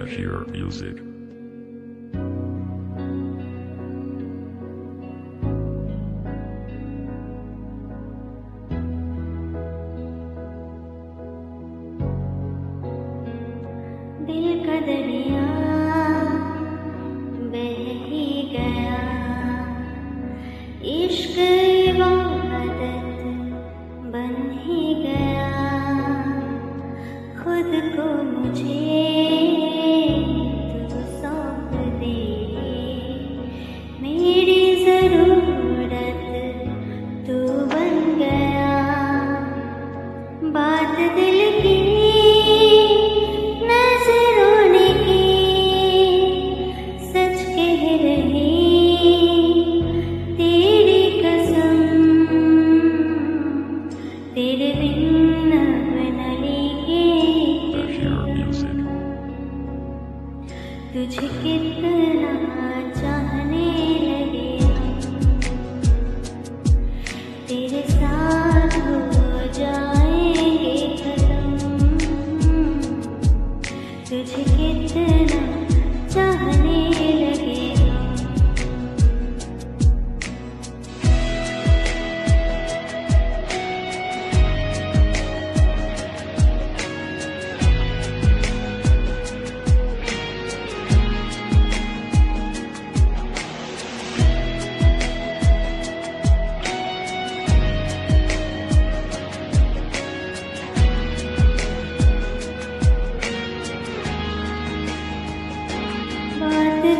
Bashir Music. दिल का दरिया बह ही गया, इश्क इबादत बन ही गया, खुद को मुझे तू सौंप दे, मेरी ज़रूरत तू बन गया, बात दिल की तेरे बिन बना लेंगे तुझे कितना चाहने लगे तेरे साथ हो जाएंगे खत्म, तुझे कितना चाहने लगे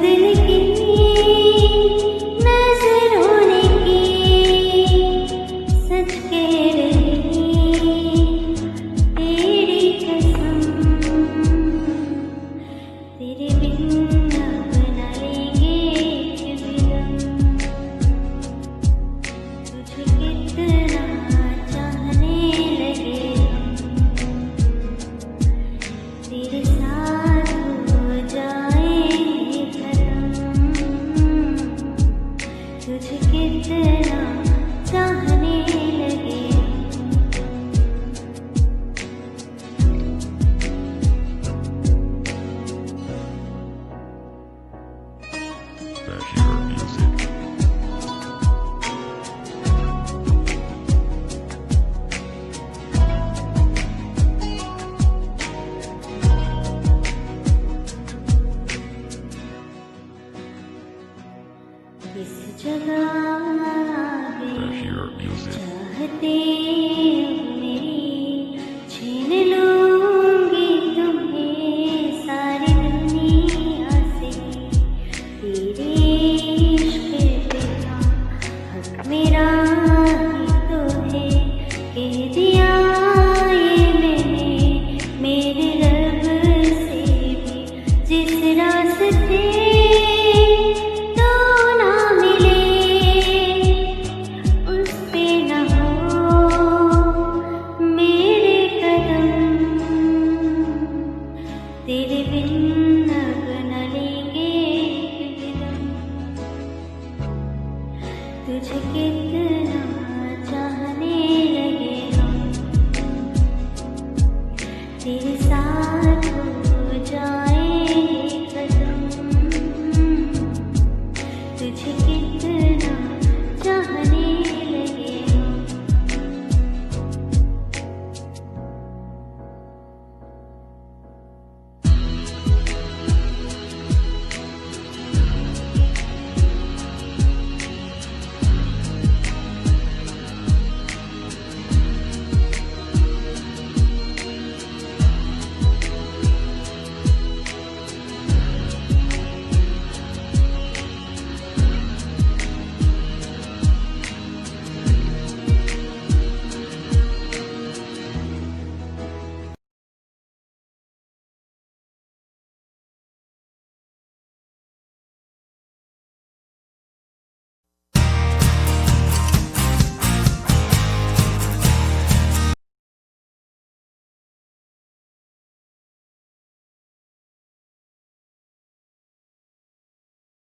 दिल की नजरों ने की सच कह रही तेरी कसम, तेरे बिन ना बना लेंगे फिल्म, तुझे कितना चाहने लगे तेरे साथ हो जाए, तुझे कितना चाहने लगे Bashir Music. इस जगह Bashir Music. चाहते मेरी छीन लूंगी तुम्हें सारी दुनिया से, तेरे इश्क पे हक मेरा ही तो है, कह दिया ये मैंने मेरे रब से भी जिस रास्ते